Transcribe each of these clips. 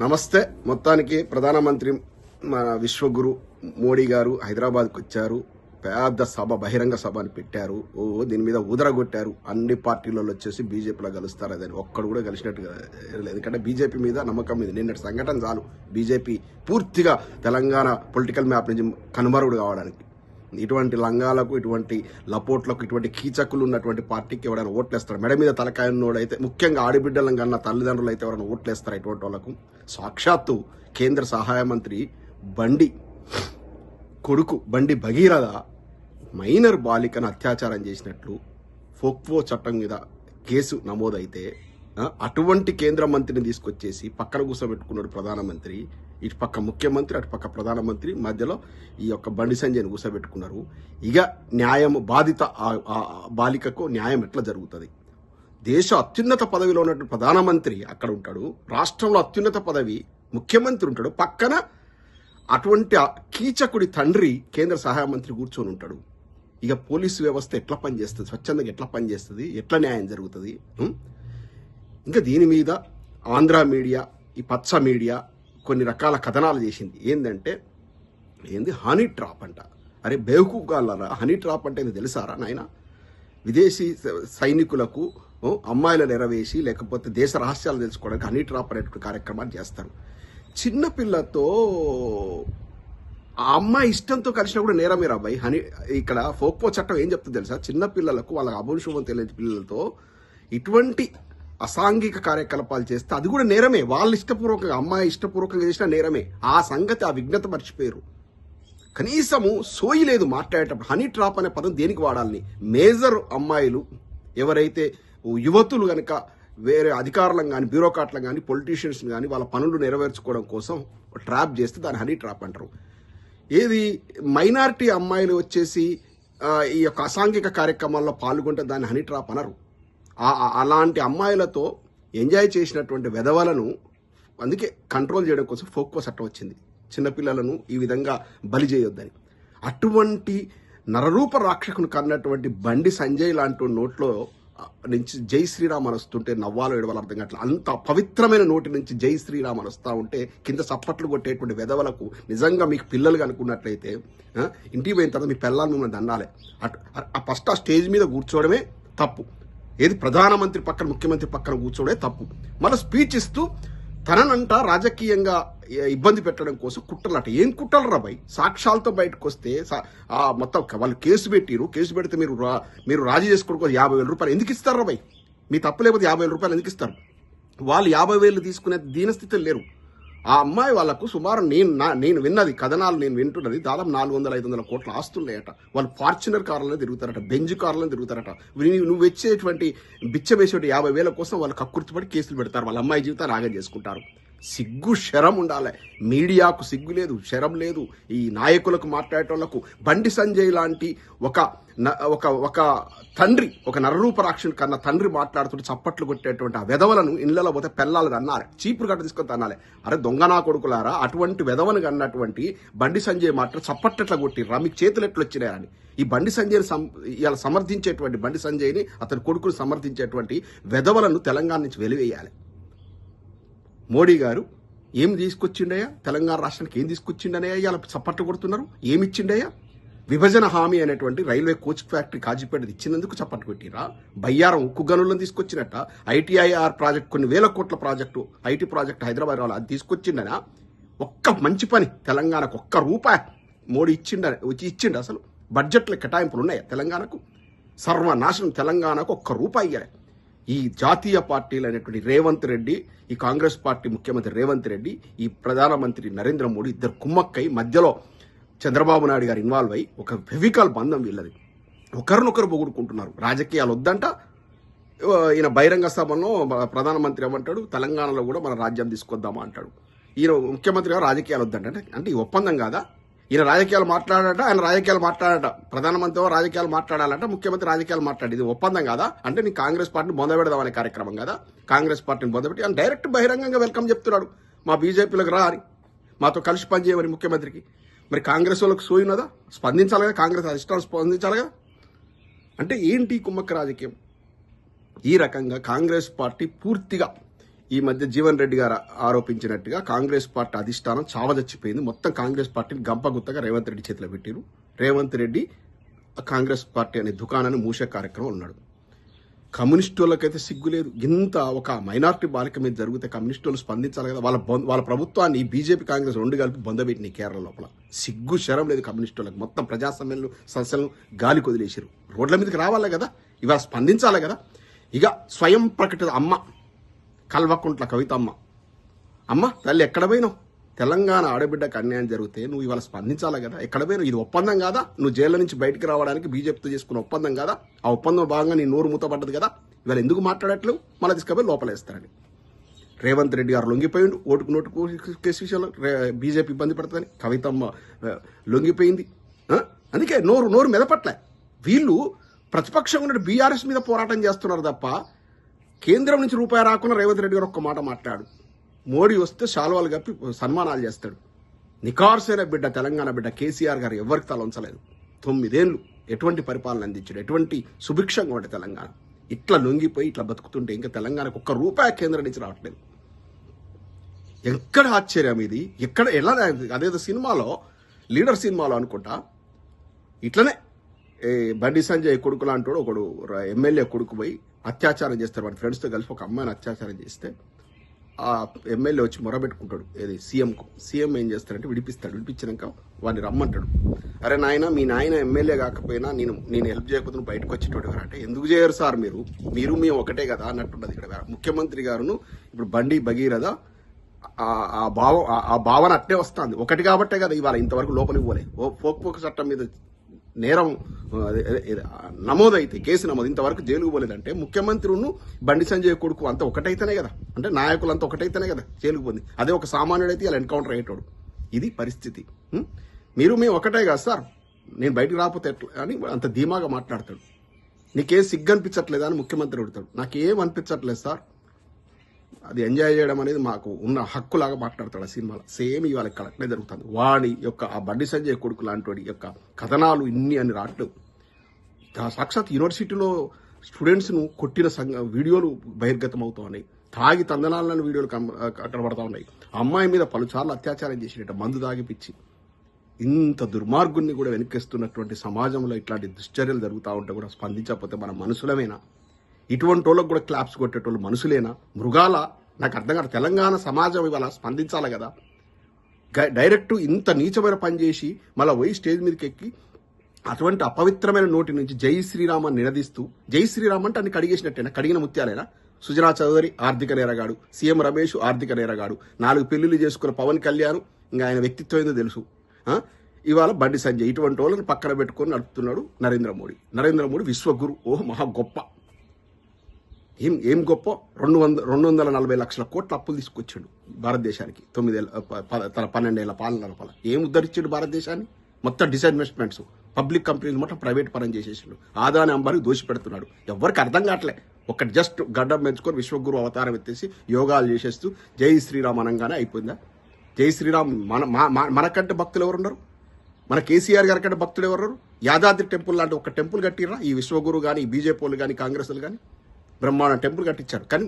నమస్తే. మొత్తానికి ప్రధానమంత్రి మన విశ్వగురు మోడీ గారు హైదరాబాద్కి వచ్చారు. పెద్ద సభ, బహిరంగ సభ అని పెట్టారు. దీని మీద ఊదరగొట్టారు. అన్ని పార్టీలలో వచ్చేసి బీజేపీలో కలుస్తారు. అదని ఒక్కడు కూడా కలిసినట్టుగా లేదు. ఎందుకంటే బీజేపీ మీద నమ్మకం మీద నిన్నటి సంఘటన చాలు బీజేపీ పూర్తిగా తెలంగాణ పొలిటికల్ మ్యాప్ నుంచి కనుమరుడు కావడానికి. ఇటువంటి లంగాలకు, ఇటువంటి లపోట్లకు, ఇటువంటి కీచకులు ఉన్నటువంటి పార్టీకి ఎవరైనా ఓట్లేస్తారు? మెడ మీద తలకాయ ఉన్నోడైతే, ముఖ్యంగా ఆడిబిడ్డలను కన్నా తల్లిదండ్రులు అయితే ఎవరైనా ఓట్లేస్తారు ఇటువంటి వాళ్ళకు? సాక్షాత్తు కేంద్ర సహాయ మంత్రి బండి భగీరథ మైనర్ బాలికను అత్యాచారం చేసినట్లు ఫోక్వో చట్టం మీద కేసు నమోదైతే అటువంటి కేంద్ర మంత్రిని తీసుకొచ్చేసి పక్కన కూర్చోబెట్టుకున్నాడు ప్రధానమంత్రి. ఇటు పక్క ముఖ్యమంత్రి, అటు పక్క ప్రధానమంత్రి, మధ్యలో ఈ యొక్క బండి సంజయ్ని కూర్చోబెట్టుకున్నారు. ఇక న్యాయం బాధిత బాలికకు న్యాయం ఎట్లా జరుగుతుంది? దేశ అత్యున్నత పదవిలో ఉన్నటువంటి ప్రధానమంత్రి అక్కడ ఉంటాడు, రాష్ట్రంలో అత్యున్నత పదవి ముఖ్యమంత్రి ఉంటాడు, పక్కన అటువంటి కీచకుడి తండ్రి కేంద్ర సహాయ మంత్రి కూర్చొని ఉంటాడు. ఇక పోలీసు వ్యవస్థ ఎట్లా పనిచేస్తుంది? స్వచ్ఛందంగా ఎట్లా పనిచేస్తుంది? ఎట్లా న్యాయం జరుగుతుంది? ఇంకా దీని మీద ఆంధ్ర మీడియా, ఈ పచ్చ మీడియా కొన్ని రకాల కథనాలు చేసింది. ఏంది హనీ ట్రాప్ అంట. అరే బేవకూఫ్ గాళ్ళరా, హనీ ట్రాప్ అంటే తెలుసారా నాయన? విదేశీ సైనికులకు అమ్మాయిలను ఎరవేసి లేకపోతే దేశ రహస్యాలు తెలుసుకోవడానికి హనీ ట్రాప్ అనేటువంటి కార్యక్రమాలు చేస్తారు. చిన్నపిల్లతో ఆ అమ్మాయి ఇష్టంతో కలిసినా కూడా నేరమేరా అబ్బాయి. ఇక్కడ ఫోక్పో చట్టం ఏం చెప్తుంది తెలుసా? చిన్నపిల్లలకు, వాళ్ళ అభంశుభం తెలియని పిల్లలతో ఇటువంటి అసాంఘిక కార్యకలాపాలు చేస్తే అది కూడా నేరమే. వాళ్ళు ఇష్టపూర్వకంగా, అమ్మాయి ఇష్టపూర్వకంగా చేసినా నేరమే. ఆ సంగతి, ఆ విఘ్నత మర్చిపోయారు. కనీసము సోయి లేదు మాట్లాడేటప్పుడు. హనీ ట్రాప్ అనే పదం దేనికి వాడాలని? మేజర్ అమ్మాయిలు ఎవరైతే యువతులు గనక వేరే అధికారులను కానీ, బ్యూరోక్రాట్లను కానీ, పొలిటీషియన్స్ కానీ వాళ్ళ పనులు నెరవేర్చుకోవడం కోసం ట్రాప్ చేస్తే దాన్ని హనీ ట్రాప్ అంటారు. ఏది మైనారిటీ అమ్మాయిలు వచ్చేసి ఈ యొక్క అసాంఘిక కార్యక్రమాల్లో పాల్గొంటే దాన్ని హనీ ట్రాప్ అనరు. అలాంటి అమ్మాయిలతో ఎంజాయ్ చేసినటువంటి వెధవలను అందుకే కంట్రోల్ చేయడం కోసం ఫోక్పో చట్టం వచ్చింది. చిన్నపిల్లలను ఈ విధంగా బలి చేయొద్దని. అటువంటి నరరూప రాక్షకుని కన్నటువంటి బండి సంజయ్ లాంటి నోట్లో నుంచి జై శ్రీరామ్ అని వస్తుంటే నవ్వాలో ఏడవాలో అర్థం కావట్లేదు. అంత పవిత్రమైన నోటి నుంచి జై శ్రీరామ్ అని వస్తూ ఉంటే కింద సప్పట్లు కొట్టేటువంటి వెధవలకు నిజంగా మీకు పిల్లలు అనుకున్నట్లయితే ఇంటికి పోయిన తర్వాత మీ పిల్లలు మిమ్మల్ని దండాలి. ఫస్ట్ ఆ స్టేజ్ మీద కూర్చోవడమే తప్పు. ఏది ప్రధానమంత్రి పక్కన, ముఖ్యమంత్రి పక్కన కూర్చోవడే తప్పు. మళ్ళీ స్పీచ్ ఇస్తూ తననంట రాజకీయంగా ఇబ్బంది పెట్టడం కోసం కుట్రలట. ఏం కుట్రలు రా భయ్? సాక్ష్యాలతో బయటకు వస్తే మొత్తం వాళ్ళు కేసు పెట్టిరు. కేసు పెడితే మీరు రాజీ చేసుకోవడం 50,000 రూపాయలు ఎందుకు ఇస్తారా భయ్? మీ తప్పు లేకపోతే 50,000 రూపాయలు ఎందుకు ఇస్తారు? వాళ్ళు 50,000 తీసుకునే దీనస్థితిలో లేరు. ఆ అమ్మాయి వాళ్లకు సుమారు నేను విన్నది కథనాలు, నేను వింటున్నది దాదాపు 400-500 కోట్ల ఆస్తులున్నాయట. వాళ్ళు ఫార్చునర్ కార్లను తిరుగుతారట, బెంజ్ కార్లను తిరుగుతారట. నువ్వు వచ్చేటువంటి బిచ్చమేసేటి 50,000 కోసం వాళ్ళు కక్కుర్తిపడి కేసులు పెడతారు. వాళ్ళ అమ్మాయి జీవితాన్ని ఆగం చేసుకుంటారు. సిగ్గు శరం ఉండాలి. మీడియాకు సిగ్గు లేదు, శరం లేదు. ఈ నాయకులకు, మాట్లాడేటోళ్లకు బండి సంజయ్ లాంటి ఒక తండ్రి, ఒక నరరూప రాక్షసుని కన్నా తండ్రి మాట్లాడుతుంటే చప్పట్లు కొట్టేటువంటి ఆ వెధవలను ఇళ్లలో పోతే పెళ్ళాలని అన్నారు. చీపురు గట్ట తీసుకొని అనాలి. అరే దొంగనా కొడుకులారా, అటువంటి వెధవను అన్నటువంటి బండి సంజయ్ మాట్లాడి చప్పట్లెట్లా కొట్టిర్రా, మీకు చేతులు ఎట్లు వచ్చినాయని ఈ బండి సంజయ్ని ఇలా సమర్థించేటువంటి బండి సంజయ్ని, అతని కొడుకుని సమర్థించేటువంటి వెధవలను తెలంగాణ నుంచి వెలివేయాలి. మోడీ గారు ఏం తీసుకొచ్చిండయా? తెలంగాణ రాష్ట్రానికి ఏం తీసుకొచ్చిండనయ్యా? ఇలా చప్పట్లు కొడుతున్నారు. ఏమిచ్చిండయా? విభజన హామీ అనేటువంటి రైల్వే కోచ్ ఫ్యాక్టరీ కాజీపేట ఇచ్చినందుకు చప్పట్లు కొట్టిరా? బయ్యారం ఉక్కు గనులను తీసుకొచ్చినట్ట. ఐటీఐఆర్ ప్రాజెక్ట్, కొన్ని వేల కోట్ల ప్రాజెక్టు, ఐటీ ప్రాజెక్టు హైదరాబాద్ వాళ్ళు అది తీసుకొచ్చిండనా? ఒక్క మంచి పని తెలంగాణకు ఒక్క రూపాయి మోడీ ఇచ్చిండ? అసలు బడ్జెట్లో కేటాయింపులు ఉన్నాయా తెలంగాణకు? సర్వనాశనం. తెలంగాణకు ఒక్క రూపాయి ఇయ్యాలి. ఈ జాతీయ పార్టీలు అనేటువంటి రేవంత్ రెడ్డి, ఈ కాంగ్రెస్ పార్టీ ముఖ్యమంత్రి రేవంత్ రెడ్డి, ఈ ప్రధానమంత్రి నరేంద్ర మోడీ ఇద్దరు కుమ్మక్కై మధ్యలో చంద్రబాబు నాయుడు గారు ఇన్వాల్వ్ అయ్యి ఒక ఫెవికల్ బంధం వీళ్ళది. ఒకరినొకరు పొగుడుకుంటున్నారు. రాజకీయాలు వద్దంట. ఈయన బహిరంగ సభలో ప్రధానమంత్రి ఏమంటాడు? తెలంగాణలో కూడా మన రాజ్యం తీసుకొద్దామా అంటాడు. ఈయన ముఖ్యమంత్రి గారు రాజకీయాలు వద్దంట. అంటే ఈ ఒప్పందం కాదా? ఈయన రాజకీయాలు మాట్లాడట, ఆయన రాజకీయాలు మాట్లాడట. ప్రధానమంత్రి రాజకీయాలు మాట్లాడాలంట, ముఖ్యమంత్రి రాజకీయాలు మాట్లాడి. ఇది ఒప్పందం కాదా? అంటే నీ కాంగ్రెస్ పార్టీని బొందబెడదామనే కార్యక్రమం కదా? కాంగ్రెస్ పార్టీని బొందబెట్టి ఆయన డైరెక్ట్ బహిరంగంగా వెల్కమ్ చెప్తున్నాడు. మా బీజేపీలకు రా అని, మాతో కలిసి పనిచేయమని ముఖ్యమంత్రికి. మరి కాంగ్రెస్ వాళ్ళకి సోయినదా? స్పందించాలి కదా, కాంగ్రెస్ అధిష్టానం స్పందించాలి కదా. అంటే ఏంటి కుమ్మక్క రాజకీయం? ఈ రకంగా కాంగ్రెస్ పార్టీ పూర్తిగా ఈ మధ్య జీవన్ రెడ్డి గారు ఆరోపించినట్టుగా కాంగ్రెస్ పార్టీ అధిష్టానం చావదచ్చిపోయింది. మొత్తం కాంగ్రెస్ పార్టీని గంపగుత్తగా రేవంత్ రెడ్డి చేతిలో పెట్టారు. రేవంత్ రెడ్డి కాంగ్రెస్ పార్టీ అనే దుకాణాన్ని మూసే కార్యక్రమం ఉన్నాడు. కమ్యూనిస్టులకైతే సిగ్గు లేదు. ఇంత ఒక మైనారిటీ బాలిక మీద జరిగితే కమ్యూనిస్టులు స్పందించాలి కదా. వాళ్ళ ప్రభుత్వాన్ని బీజేపీ కాంగ్రెస్ రెండు కలిపి బొందబెట్టినాయి కేరళ లోపల. సిగ్గు శరం లేదు కమ్యూనిస్టులకు. మొత్తం ప్రజాసమ్మెలను సంస్థలను గాలి కొదిలేసారు. రోడ్ల మీదకి రావాలి కదా, ఇవాళ స్పందించాలి కదా. ఇక స్వయం ప్రకటిత అమ్మ కల్వకుంట్ల కవితమ్మ, అమ్మ తల్లి ఎక్కడ పోయినావు? తెలంగాణ ఆడబిడ్డకు అన్యాయం జరిగితే నువ్వు ఇవాళ స్పందించాలి కదా. ఎక్కడ పోయినావు? ఇది ఒప్పందం కాదా? నువ్వు జైల్లో నుంచి బయటికి రావడానికి బీజేపీతో చేసుకున్న ఒప్పందం కాదా? ఆ ఒప్పందం భాగంగా నీ నోరు మూతపడ్డది కదా. ఇవాళ ఎందుకు మాట్లాడట్లేవు? మళ్ళీ తీసుకుపోయి లోపలేస్తారని రేవంత్ రెడ్డి గారు లొంగిపోయిండు. ఓటుకు నోటుకు కేసు విషయంలో బీజేపీ ఇబ్బంది పడుతుందని కవితమ్మ లొంగిపోయింది. అందుకే నోరు మెదపట్లే. వీళ్ళు ప్రతిపక్షంగా ఉన్న బీఆర్ఎస్ మీద పోరాటం చేస్తున్నారు తప్ప కేంద్రం నుంచి రూపాయి రాకుండా రేవంత్ రెడ్డి గారు ఒక్క మాట మాట్లాడు. మోడీ వస్తే శాలువాలు కప్పి సన్మానాలు చేస్తాడు. నికార్సైన బిడ్డ తెలంగాణ బిడ్డ కేసీఆర్ గారు ఎవరికి తల ఉంచలేదు. 9 ఏళ్ళు ఎటువంటి పరిపాలన అందించాడు, ఎటువంటి సుభిక్షంగా ఉంటే తెలంగాణ. ఇట్లా లొంగిపోయి ఇట్లా బతుకుతుంటే ఇంకా తెలంగాణకు ఒక్క రూపాయి కేంద్రం నుంచి రావట్లేదు. ఎక్కడ ఆశ్చర్యం ఇది? ఎక్కడ ఎలా? అదేదో సినిమాలో లీడర్ సినిమాలో అనుకుంటా ఇట్లనే బండి సంజయ్ కొడుకు లాంటి ఒకడు ఎమ్మెల్యే కొడుకు పోయి అత్యాచారం చేస్తారు. వాడి ఫ్రెండ్స్తో కలిసి ఒక అమ్మాయిని అత్యాచారం చేస్తే ఆ ఎమ్మెల్యే వచ్చి మొరబెట్టుకుంటాడు ఏది సీఎంకు. సీఎం ఏం చేస్తాడంటే విడిపిస్తాడు. విడిపించినాక వాడిని రమ్మంటాడు. అరే నాయన, మీ నాయన ఎమ్మెల్యే కాకపోయినా నేను హెల్ప్ చేయకపోతే బయటకు వచ్చేటోడు అంటే ఎందుకు చేయరు సార్ మీరు మేము ఒకటే కదా అన్నట్టున్నది. ఇక్కడ ముఖ్యమంత్రి గారును ఇప్పుడు బండి భగీరథ ఆ భావన అట్టే వస్తుంది. ఒకటి కాబట్టే కదా ఇవాళ ఇంతవరకు లోపలికి పోలే. పోక్పోక చట్టం మీద నేరం నమోదైతే కేసు నమోదు ఇంతవరకు జైలుకు పోలేదంటే ముఖ్యమంత్రిను బండి సంజయ్ కొడుకు అంతా ఒకటైతేనే కదా. అంటే నాయకులంతా ఒకటైతేనే కదా జైలుకు పోయింది. అదే ఒక సామాన్యుడైతే ఇలా ఎన్కౌంటర్ అయ్యేటోడు. ఇది పరిస్థితి. మేము ఒకటే కదా సార్, నేను బయటకు రాకపోతే ఎట్లా అని అంత ధీమాగా మాట్లాడతాడు. నీకేం సిగ్గు అనిపించట్లేదా అని ముఖ్యమంత్రి అడుగుతాడు. నాకేం అనిపించట్లేదు సార్, అది ఎంజాయ్ చేయడం అనేది మాకు ఉన్న హక్కులాగా మాట్లాడతాడు ఆ సినిమాలో. సేమ్ ఇవాళ ఇక్కడ అట్లే జరుగుతుంది. వాడి యొక్క ఆ బండి సంజయ్ కొడుకు లాంటి వాడి యొక్క కథనాలు ఇన్ని అని రావట్లేవు. సాక్షాత్ యూనివర్సిటీలో స్టూడెంట్స్ను కొట్టిన వీడియోలు బహిర్గతం అవుతా ఉన్నాయి. తాగి తందనాలని వీడియోలు అక్కడ పడతా ఉన్నాయి. అమ్మాయి మీద పలుసార్లు అత్యాచారం చేసినట్టు మందు తాగిపిచ్చి ఇంత దుర్మార్గుల్ని కూడా వెనక్కిస్తున్నటువంటి సమాజంలో ఇట్లాంటి దుశ్చర్యలు జరుగుతూ ఉంటే కూడా స్పందించకపోతే మన మనుషులమేనా? ఇటువంటి వాళ్ళకు కూడా క్లాప్స్ కొట్టేటోళ్ళు మనుషులేనా? మృగాల? నాకు అర్థం కాదు. తెలంగాణ సమాజం ఇవాళ స్పందించాలి కదా. డైరెక్ట్ ఇంత నీచమైన పని చేసి మళ్ళీ పోయి స్టేజ్ మీదకి ఎక్కి అటువంటి అపవిత్రమైన నోటి నుంచి జై శ్రీరామ్ అని నినదిస్తూ, జై శ్రీరామ్ అంటే అన్ని కడిగేసినట్టేనా? కడిగిన ముత్యాలేనా? సుజనా చౌదరి ఆర్థిక నేరగాడు, సీఎం రమేష్ ఆర్థిక నేరగాడు, 4 పెళ్లిళ్ళు చేసుకున్న పవన్ కళ్యాణ్ ఇంకా ఆయన వ్యక్తిత్వం ఏందో తెలుసు. ఇవాళ బండి సంజయ్ ఇటువంటి వాళ్ళని పక్కన పెట్టుకొని నడుపుతున్నాడు నరేంద్ర మోడీ విశ్వగురు. ఓహ్ మహా గొప్ప. ఏం గొప్ప? 240 లక్షల కోట్ల అప్పులు తీసుకొచ్చాడు భారతదేశానికి 12 ఏళ్ల పాలన లోపల. ఏం ఉద్ధరించాడు భారతదేశాన్ని? మొత్తం డిస్ఇన్వెస్ట్మెంట్స్, పబ్లిక్ కంపెనీలు మొత్తం ప్రైవేట్ పరం చేసేసాడు. ఆదాని అంబారికి దోషి పెడుతున్నాడు. ఎవరికి అర్థం కావట్లే. ఒకటి జస్ట్ గడ్డం పెంచుకొని విశ్వగురు అవతారం ఎత్తేసి యోగాలు చేసేస్తూ జై శ్రీరామ్ అనగానే అయిపోయిందా? జై శ్రీరామ్ మనకంటే భక్తులు ఎవరున్నారు? మన కేసీఆర్ గారి కంటే భక్తులు ఎవరున్నారు? యాదాద్రి టెంపుల్ లాంటి ఒక టెంపుల్ కట్టిర్రా ఈ విశ్వగురు కానీ, ఈ బీజేపీ వాళ్ళు కానీ, కాంగ్రెస్లు కానీ? బ్రహ్మాండ టెంపుల్ కట్టించారు. కానీ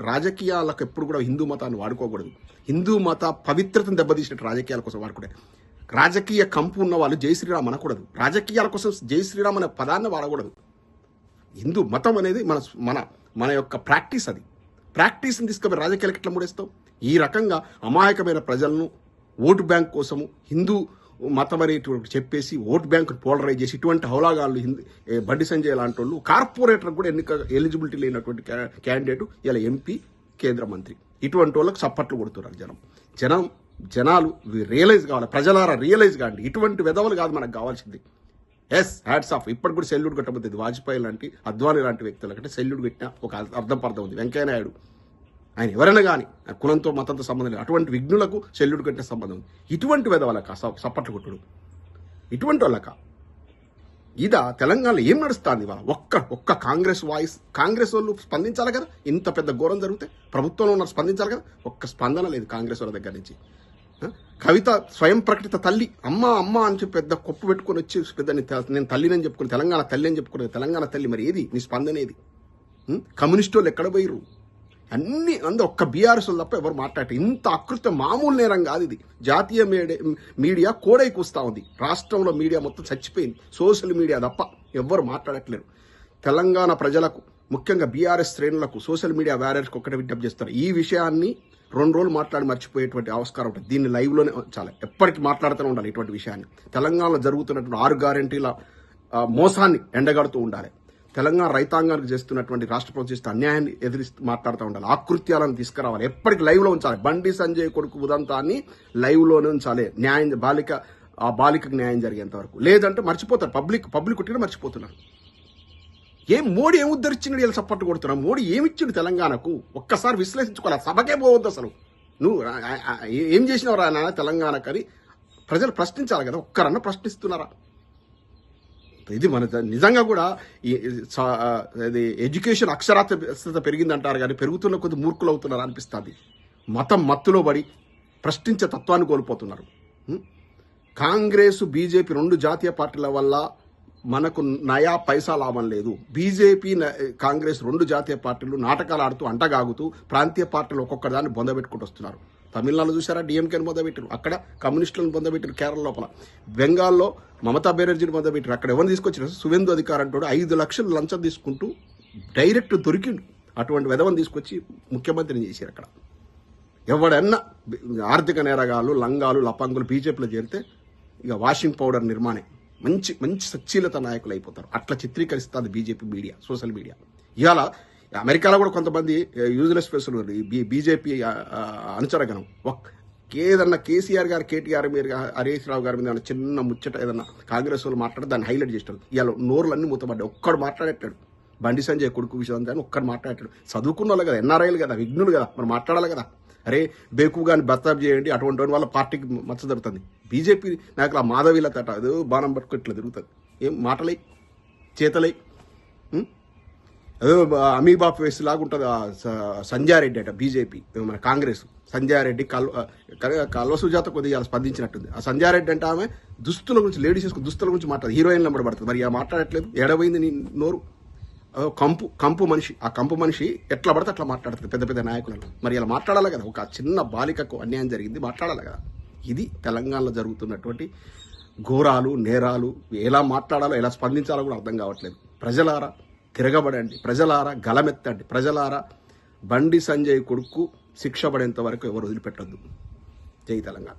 రాజకీయాలకు ఎప్పుడు కూడా హిందూ మతాన్ని వాడుకోకూడదు. హిందూ మత పవిత్రతను దెబ్బతీసినట్టు రాజకీయాల కోసం వాడుకుంటే. రాజకీయ కంపు ఉన్న వాళ్ళు జై శ్రీరామ్ అనకూడదు. రాజకీయాల కోసం జై శ్రీరామ్ అనే పదాన్ని వాడకూడదు. హిందూ మతం అనేది మన యొక్క ప్రాక్టీస్. అది ప్రాక్టీస్ని తీసుకుపోయి రాజకీయాలకు ఎట్లా ముడేస్తావు? ఈ రకంగా అమాయకమైన ప్రజలను ఓటు బ్యాంక్ కోసము హిందూ మతం అనేటువంటి చెప్పేసి ఓటు బ్యాంకును పోలరైజ్ చేసి ఇటువంటి హౌలాగాళ్ళు బండి సంజయ్ లాంటి వాళ్ళు కార్పొరేటర్ కూడా ఎలిజిబిలిటీ లేనటువంటి క్యాండిడేట్ ఇలా ఎంపీ, కేంద్ర మంత్రి, ఇటువంటి వాళ్ళకి చప్పట్లు కొడుతున్నారు జనాలు రియలైజ్ కావాలి. ప్రజలారా రియలైజ్ కాండి. ఇటువంటి విధవలు కాదు మనకు కావాల్సింది. Hats off. ఇప్పటికి కూడా సెల్యూట్ కట్టబోతుంది. వాజ్పేయి లాంటి, అద్వానీ లాంటి వ్యక్తులకంటే సెల్యూట్ పెట్టిన ఒక అర్థం ఉంది. వెంకయ్య నాయుడు ఆయన ఎవరైనా కానీ కులంతో మతంతో సంబంధం లేదు. అటువంటి విఘ్నులకు సెల్యూట్ కట్టిన సంబంధం ఉంది. ఇటువంటి విధవలక సప్పట్లు కొట్టుడు, ఇటువంటి వాళ్ళక ఇదా తెలంగాణలో ఏం నడుస్తుంది? ఇవాళ ఒక్క కాంగ్రెస్ వాయిస్, కాంగ్రెస్ వాళ్ళు స్పందించాలి కదా. ఇంత పెద్ద ఘోరం జరిగితే ప్రభుత్వంలో ఉన్న స్పందించాలి కదా. ఒక్క స్పందన లేదు కాంగ్రెస్ వాళ్ళ దగ్గర నుంచి. కవిత స్వయం ప్రకటిత తల్లి, అమ్మ అని చెప్పి పెద్ద కొప్పు పెట్టుకొని వచ్చి పెద్ద నేను తల్లినని చెప్పుకుని, తెలంగాణ తల్లి అని చెప్పుకునేది తెలంగాణ తల్లి. మరి ఏది నీ స్పందన? ఏది? కమ్యూనిస్ట్ వాళ్ళు ఎక్కడ పోయిరు? ఒక్క బీఆర్ఎస్ తప్ప ఎవరు మాట్లాడారు. ఇంత అకృత్యం మామూలు నేరం కాదు ఇది. జాతీయ మీడియా కోడై కూస్తా ఉంది. రాష్ట్రంలో మీడియా మొత్తం చచ్చిపోయింది. సోషల్ మీడియా తప్ప ఎవ్వరు మాట్లాడట్లేరు. తెలంగాణ ప్రజలకు, ముఖ్యంగా బీఆర్ఎస్ శ్రేణులకు, సోషల్ మీడియా వారియర్స్కి ఒక్కటే విజ్ఞప్తి చేస్తారు. ఈ విషయాన్ని 2 రోజులు మాట్లాడి మర్చిపోయేటువంటి ఆస్కారం ఉంటుంది. దీన్ని లైవ్లోనే చాలా ఎప్పటికీ మాట్లాడుతూనే ఉండాలి. ఇటువంటి విషయాన్ని తెలంగాణలో జరుగుతున్నటువంటి 6 గ్యారెంటీల మోసాన్ని ఎండగడుతూ ఉండాలి. తెలంగాణ రైతాంగానికి చేస్తున్నటువంటి రాష్ట్ర ప్రభుత్వం చేస్తున్న అన్యాయాన్ని ఎదిరిస్తూ మాట్లాడుతూ ఉండాలి. ఆకృత్యాలను తీసుకురావాలి. ఎప్పటికీ లైవ్లో ఉంచాలి. బండి సంజయ్ కొడుకు ఉదంతాన్ని లైవ్లోనే ఉంచాలి. ఆ బాలికకు న్యాయం జరిగేంత వరకు. లేదంటే మర్చిపోతారు. పబ్లిక్ కొట్టినా మర్చిపోతున్నారు. మోడీ ఏం ఉద్ధరించిండు? వీళ్ళు సపోర్ట్ కొడుతున్నారు. మోడీ ఏమిచ్చిండు తెలంగాణకు? ఒక్కసారి విశ్లేషించుకోవాలి. సభకే పోవద్దు అసలు. నువ్వు ఏం చేసినావు రా నాన్న తెలంగాణకు అని ప్రజలు ప్రశ్నించాలి కదా. ఒక్కరన్నా ప్రశ్నిస్తున్నారా? ఇది మన నిజంగా కూడా ఇది ఎడ్యుకేషన్ అక్షరాస్యత పెరిగిందంటారు కానీ పెరుగుతున్న కొద్ది మూర్ఖులు అవుతున్నారు అనిపిస్తుంది. మతం మత్తులో పడి ప్రశ్నించే తత్వాన్ని కోల్పోతున్నారు. కాంగ్రెస్ బీజేపీ 2 జాతీయ పార్టీల వల్ల మనకు నయా పైసా లాభం లేదు. బీజేపీ కాంగ్రెస్ 2 జాతీయ పార్టీలు నాటకాలు ఆడుతూ అంటగాగుతూ ప్రాంతీయ పార్టీలు ఒక్కొక్క దాన్ని బొందబెట్టుకుంటూ వస్తున్నారు. తమిళనాడు చూసారా, డిఎంకేని పొందబెట్టారు. అక్కడ కమ్యూనిస్టులను పొందబెట్టారు. కేరళ లోపల బెంగాల్లో మమతా బెనర్జీని పొందబెట్టారు. అక్కడ ఎవరిని తీసుకొచ్చారు? సువేందు అధికారి అంటాడు 5 లక్షలు లంచం తీసుకుంటూ డైరెక్ట్ దొరికిండు. అటువంటి విధవని తీసుకొచ్చి ముఖ్యమంత్రిని చేశారు. అక్కడ ఎవడన్నా ఆర్థిక నేరగాళ్ళు, లంగాలు, లపంగులు బీజేపీలో చేరితే ఇక వాషింగ్ పౌడర్ నిర్మాణం మంచి మంచి సచ్చీలత నాయకులు అయిపోతారు. అట్లా చిత్రీకరిస్తుంది బీజేపీ మీడియా, సోషల్ మీడియా. ఇవాళ అమెరికాలో కూడా కొంతమంది యూజ్లెస్ పర్సన్ బీజేపీ అనుచరగణం ఏదన్నా కేసీఆర్ గారు, కేటీఆర్ మీద, హరీష్ రావు గారి మీద చిన్న ముచ్చట ఏదన్నా కాంగ్రెస్ వాళ్ళు మాట్లాడి దాన్ని హైలైట్ చేస్తారు. ఇవాళ నోరులన్నీ మూతపడ్డాయి. ఒక్కడు మాట్లాడేటాడు. బండి సంజయ్ కొడుకు విషయం అని ఒక్కడు మాట్లాడేటాడు. చదువుకున్న వాళ్ళు కదా, ఎన్ఆర్ఐలు కదా, విఘ్నులు కదా, మరి మాట్లాడాలి కదా. అరే బేకుగాని బస్తాబ్ చేయండి, అటువంటి వాళ్ళ పార్టీకి మచ్చ జరుగుతుంది. బీజేపీ నాకు ఆ మాధవీల తట అది బాణం పట్టుకు ఇట్లా తిరుగుతుంది. ఏం మాటలై చేతలై అదే అమీబా ఫేస్ లాగా ఉంటుంది. సంజయ్ రెడ్డి అట బీజేపీ, మన కాంగ్రెస్ సంజయ్ రెడ్డి కల్వ సుజాత కొద్దిగా స్పందించినట్టుంది. ఆ సంజయ్ రెడ్డి అంటే ఆమె దుస్తుల గురించి, లేడీస్ దుస్తుల గురించి మాట్లాడదు, హీరోయిన్లు పడుతుంది. మరి మాట్లాడట్లేదు. ఎడబోయింది నీ నోరు? కంపు మనిషి. ఆ కంపు మనిషి ఎట్లా పడితే అట్లా మాట్లాడుతుంది పెద్ద పెద్ద నాయకులను. మరి ఇలా మాట్లాడాలి కదా. ఒక చిన్న బాలికకు అన్యాయం జరిగింది, మాట్లాడాలి కదా. ఇది తెలంగాణలో జరుగుతున్నటువంటి ఘోరాలు, నేరాలు. ఎలా మాట్లాడాలో, ఎలా స్పందించాలో కూడా అర్థం కావట్లేదు. ప్రజలారా తిరగబడండి, ప్రజలారా గలమెత్తండి, ప్రజలారా బండి సంజయ్ కొడుకు శిక్ష పడేంత వరకు ఎవరు వదిలిపెట్టద్దు. జై తెలంగాణ.